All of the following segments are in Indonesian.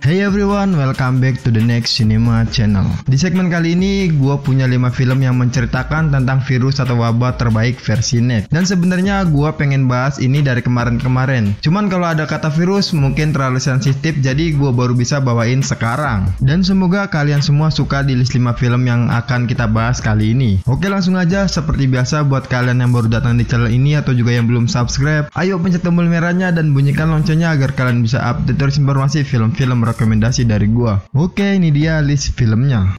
Hey everyone, welcome back to the Next Cinema Channel. Di segmen kali ini, gue punya 5 film yang menceritakan tentang virus atau wabah terbaik versi Next. Dan sebenarnya gue pengen bahas ini dari kemarin-kemarin. Cuman kalau ada kata virus mungkin terlalu sensitif, jadi gue baru bisa bawain sekarang. Dan semoga kalian semua suka di list 5 film yang akan kita bahas kali ini. Oke, langsung aja. Seperti biasa, buat kalian yang baru datang di channel ini atau juga yang belum subscribe, ayo pencet tombol merahnya dan bunyikan loncengnya agar kalian bisa update terus informasi film-film rekomendasi dari gua. Oke, ini dia list filmnya.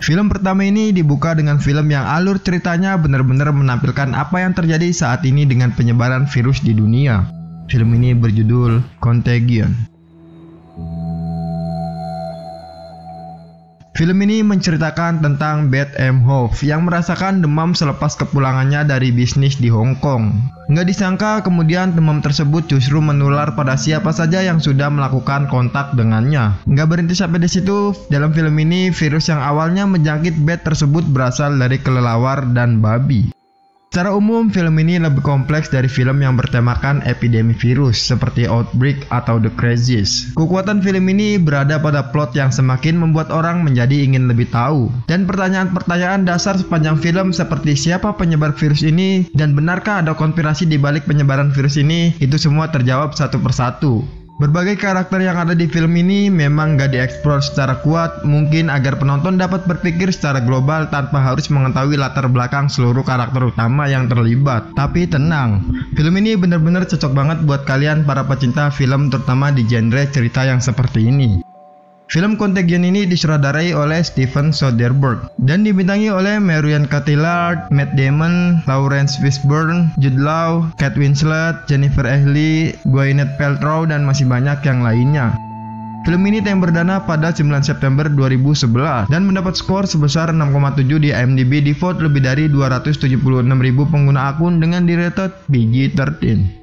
Film pertama ini dibuka dengan film yang alur ceritanya benar-benar menampilkan apa yang terjadi saat ini dengan penyebaran virus di dunia. Film ini berjudul Contagion. Film ini menceritakan tentang Beth Emhoff yang merasakan demam selepas kepulangannya dari bisnis di Hong Kong. Nggak disangka kemudian demam tersebut justru menular pada siapa saja yang sudah melakukan kontak dengannya. Nggak berhenti sampai di situ, dalam film ini virus yang awalnya menjangkit Beth tersebut berasal dari kelelawar dan babi. Secara umum, film ini lebih kompleks dari film yang bertemakan epidemi virus seperti Outbreak atau The Crisis. Kekuatan film ini berada pada plot yang semakin membuat orang menjadi ingin lebih tahu. Dan pertanyaan-pertanyaan dasar sepanjang film seperti siapa penyebar virus ini dan benarkah ada konspirasi di balik penyebaran virus ini, itu semua terjawab satu persatu. Berbagai karakter yang ada di film ini memang gak dieksplor secara kuat, mungkin agar penonton dapat berpikir secara global tanpa harus mengetahui latar belakang seluruh karakter utama yang terlibat. Tapi tenang, film ini benar-benar cocok banget buat kalian para pecinta film, terutama di genre cerita yang seperti ini. Film Contagion ini disutradarai oleh Steven Soderbergh dan dibintangi oleh Marion Cotillard, Matt Damon, Lawrence Fishburne, Jude Law, Kate Winslet, Jennifer Aniston, Gwyneth Paltrow, dan masih banyak yang lainnya. Film ini tayang perdana pada 9 September 2011 dan mendapat skor sebesar 6,7 di IMDb di vote lebih dari 276.000 pengguna akun dengan di-rated PG-13.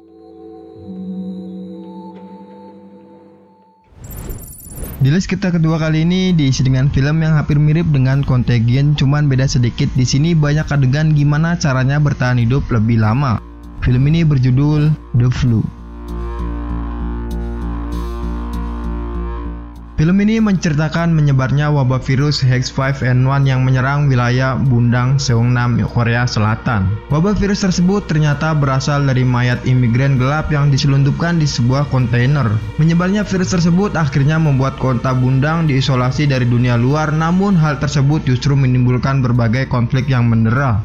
Di list kita kedua kali ini diisi dengan film yang hampir mirip dengan Contagion, cuman beda sedikit. Di sini banyak adegan gimana caranya bertahan hidup lebih lama. Film ini berjudul The Flu. Film ini menceritakan menyebarnya wabah virus H5N1 yang menyerang wilayah Bundang, Seongnam, Korea Selatan. Wabah virus tersebut ternyata berasal dari mayat imigran gelap yang diselundupkan di sebuah kontainer. Menyebarnya virus tersebut akhirnya membuat kota Bundang diisolasi dari dunia luar, namun hal tersebut justru menimbulkan berbagai konflik yang mendera.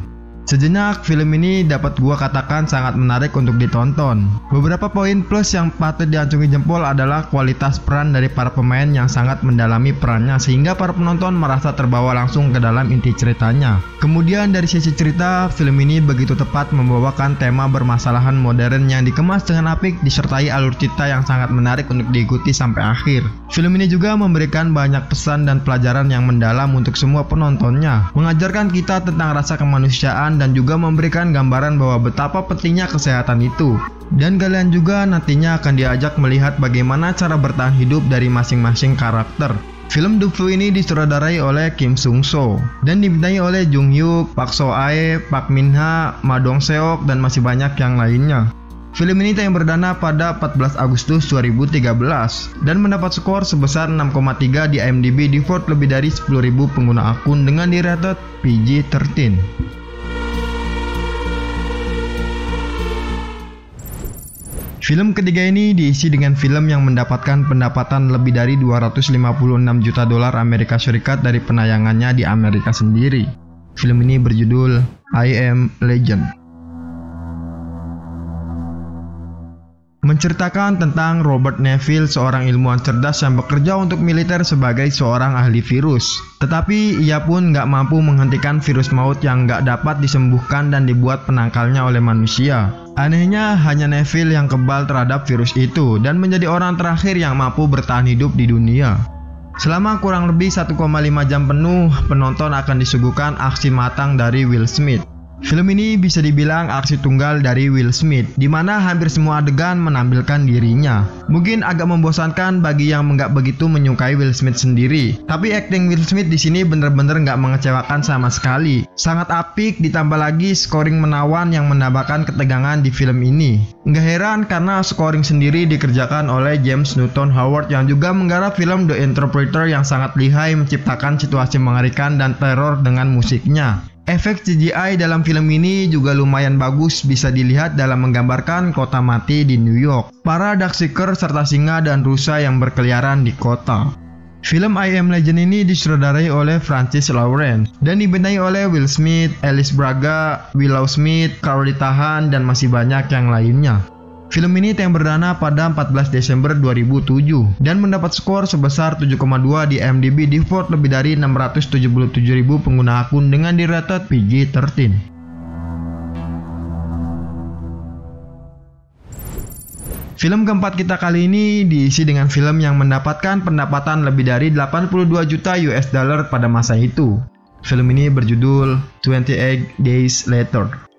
Sejenak, film ini dapat gua katakan sangat menarik untuk ditonton. Beberapa poin plus yang patut diacungi jempol adalah kualitas peran dari para pemain yang sangat mendalami perannya sehingga para penonton merasa terbawa langsung ke dalam inti ceritanya. Kemudian dari sisi cerita, film ini begitu tepat membawakan tema permasalahan modern yang dikemas dengan apik disertai alur cerita yang sangat menarik untuk diikuti sampai akhir. Film ini juga memberikan banyak pesan dan pelajaran yang mendalam untuk semua penontonnya, mengajarkan kita tentang rasa kemanusiaan dan juga memberikan gambaran bahwa betapa pentingnya kesehatan itu. Dan kalian juga nantinya akan diajak melihat bagaimana cara bertahan hidup dari masing-masing karakter. Film The Flu ini disutradarai oleh Kim Sung Soo dan dibintangi oleh Jung Hyuk, Park So Ae, Park Min Ha, Ma Dong Seok, dan masih banyak yang lainnya. Film ini tayang perdana pada 14 Agustus 2013 dan mendapat skor sebesar 6,3 di IMDb di vote lebih dari 10.000 pengguna akun dengan di-rated PG-13. Film ketiga ini diisi dengan film yang mendapatkan pendapatan lebih dari 256 juta dolar Amerika Serikat dari penayangannya di Amerika sendiri. Film ini berjudul I Am Legend. Menceritakan tentang Robert Neville, seorang ilmuwan cerdas yang bekerja untuk militer sebagai seorang ahli virus. Tetapi ia pun nggak mampu menghentikan virus maut yang nggak dapat disembuhkan dan dibuat penangkalnya oleh manusia. Anehnya, hanya Neville yang kebal terhadap virus itu dan menjadi orang terakhir yang mampu bertahan hidup di dunia. Selama kurang lebih 1,5 jam penuh, penonton akan disuguhkan aksi matang dari Will Smith. Film ini bisa dibilang aksi tunggal dari Will Smith, di mana hampir semua adegan menampilkan dirinya. Mungkin agak membosankan bagi yang nggak begitu menyukai Will Smith sendiri, tapi akting Will Smith di sini bener-bener nggak mengecewakan sama sekali. Sangat apik, ditambah lagi scoring menawan yang menambahkan ketegangan di film ini. Nggak heran karena scoring sendiri dikerjakan oleh James Newton Howard yang juga menggarap film The Interpreter yang sangat lihai menciptakan situasi mengerikan dan teror dengan musiknya. Efek CGI dalam film ini juga lumayan bagus, bisa dilihat dalam menggambarkan kota mati di New York, para Darkseeker serta singa dan rusa yang berkeliaran di kota. Film I Am Legend ini disutradarai oleh Francis Lawrence dan dibintangi oleh Will Smith, Alice Braga, Willow Smith, Carly Tahan, dan masih banyak yang lainnya. Film ini tayang perdana pada 14 Desember 2007 dan mendapat skor sebesar 7,2 di IMDb di vote lebih dari 677.000 pengguna akun dengan di-rated PG-13. Film keempat kita kali ini diisi dengan film yang mendapatkan pendapatan lebih dari 82 juta US dollar pada masa itu. Film ini berjudul 28 Days Later.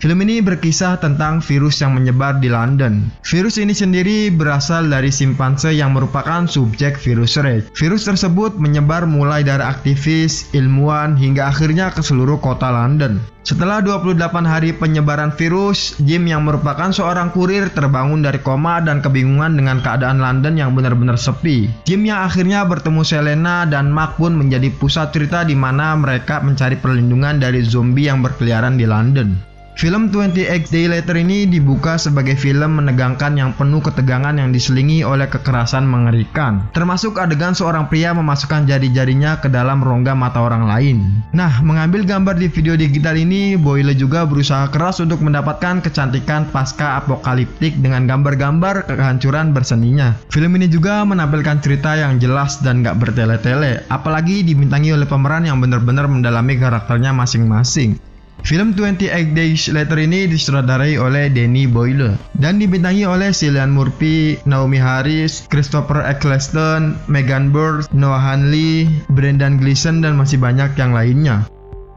Film ini berkisah tentang virus yang menyebar di London. Virus ini sendiri berasal dari simpanse yang merupakan subjek virus Rage. Virus tersebut menyebar mulai dari aktivis, ilmuwan, hingga akhirnya ke seluruh kota London. Setelah 28 hari penyebaran virus, Jim yang merupakan seorang kurir terbangun dari koma dan kebingungan dengan keadaan London yang benar-benar sepi. Jim yang akhirnya bertemu Selena dan Mark pun menjadi pusat cerita di mana mereka mencari perlindungan dari zombie yang berkeliaran di London. Film 28 Days Later ini dibuka sebagai film menegangkan yang penuh ketegangan yang diselingi oleh kekerasan mengerikan. Termasuk adegan seorang pria memasukkan jari-jarinya ke dalam rongga mata orang lain. Nah, mengambil gambar di video digital ini, Boyle juga berusaha keras untuk mendapatkan kecantikan pasca apokaliptik dengan gambar-gambar kehancuran berseninya. Film ini juga menampilkan cerita yang jelas dan gak bertele-tele, apalagi dibintangi oleh pemeran yang benar-benar mendalami karakternya masing-masing. Film 28 Days Later ini disutradarai oleh Danny Boyle dan dibintangi oleh Cillian Murphy, Naomi Harris, Christopher Eccleston, Megan Bird, Noah Hanley, Brendan Gleeson, dan masih banyak yang lainnya.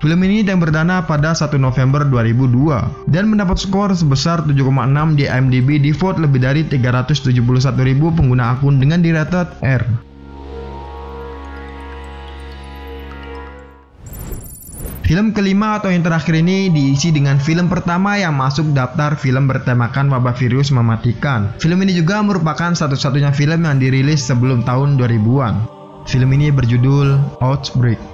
Film ini tayang perdana pada 1 November 2002 dan mendapat skor sebesar 7,6 di IMDb di vote lebih dari 371.000 pengguna akun dengan di-rated R. Film kelima atau yang terakhir ini diisi dengan film pertama yang masuk daftar film bertemakan wabah virus mematikan. Film ini juga merupakan satu-satunya film yang dirilis sebelum tahun 2000-an. Film ini berjudul Outbreak.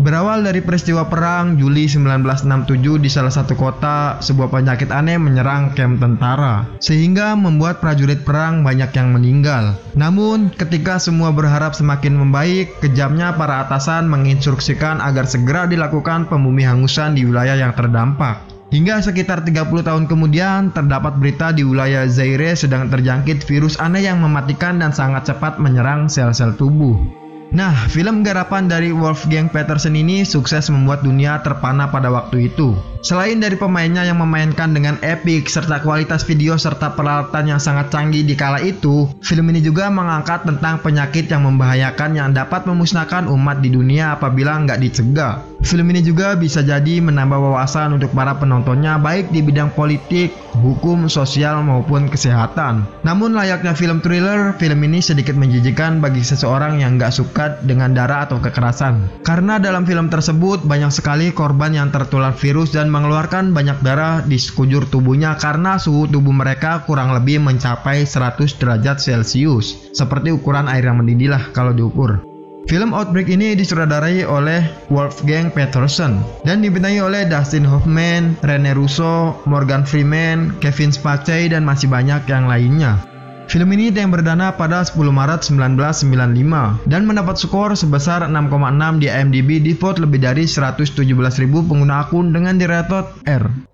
Berawal dari peristiwa perang Juli 1967 di salah satu kota, sebuah penyakit aneh menyerang kamp tentara, sehingga membuat prajurit perang banyak yang meninggal. Namun, ketika semua berharap semakin membaik, kejamnya para atasan menginstruksikan agar segera dilakukan pembumihangusan di wilayah yang terdampak. Hingga sekitar 30 tahun kemudian, terdapat berita di wilayah Zaire sedang terjangkit virus aneh yang mematikan dan sangat cepat menyerang sel-sel tubuh. Nah, film garapan dari Wolfgang Petersen ini sukses membuat dunia terpana pada waktu itu. Selain dari pemainnya yang memainkan dengan epik serta kualitas video serta peralatan yang sangat canggih di kala itu, film ini juga mengangkat tentang penyakit yang membahayakan yang dapat memusnahkan umat di dunia apabila nggak dicegah. Film ini juga bisa jadi menambah wawasan untuk para penontonnya baik di bidang politik, hukum, sosial maupun kesehatan. Namun layaknya film thriller, film ini sedikit menjijikan bagi seseorang yang nggak suka dengan darah atau kekerasan. Karena dalam film tersebut banyak sekali korban yang tertular virus dan mengeluarkan banyak darah di sekujur tubuhnya karena suhu tubuh mereka kurang lebih mencapai 100 derajat Celcius. Seperti ukuran air yang mendidih lah kalau diukur. Film Outbreak ini disutradarai oleh Wolfgang Petersen dan dibintangi oleh Dustin Hoffman, Rene Russo, Morgan Freeman, Kevin Spacey, dan masih banyak yang lainnya. Film ini tayang perdana pada 10 Maret 1995 dan mendapat skor sebesar 6,6 di IMDb di vote lebih dari 117.000 pengguna akun dengan di-rated R.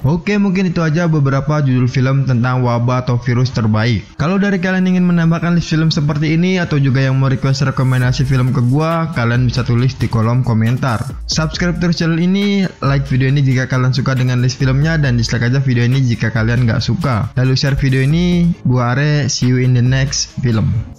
Oke, mungkin itu aja beberapa judul film tentang wabah atau virus terbaik. Kalau dari kalian ingin menambahkan list film seperti ini atau juga yang mau request rekomendasi film ke gua, kalian bisa tulis di kolom komentar. Subscribe terus channel ini, like video ini jika kalian suka dengan list filmnya, dan dislike aja video ini jika kalian gak suka. Lalu share video ini. Gua Are, see you in the next film.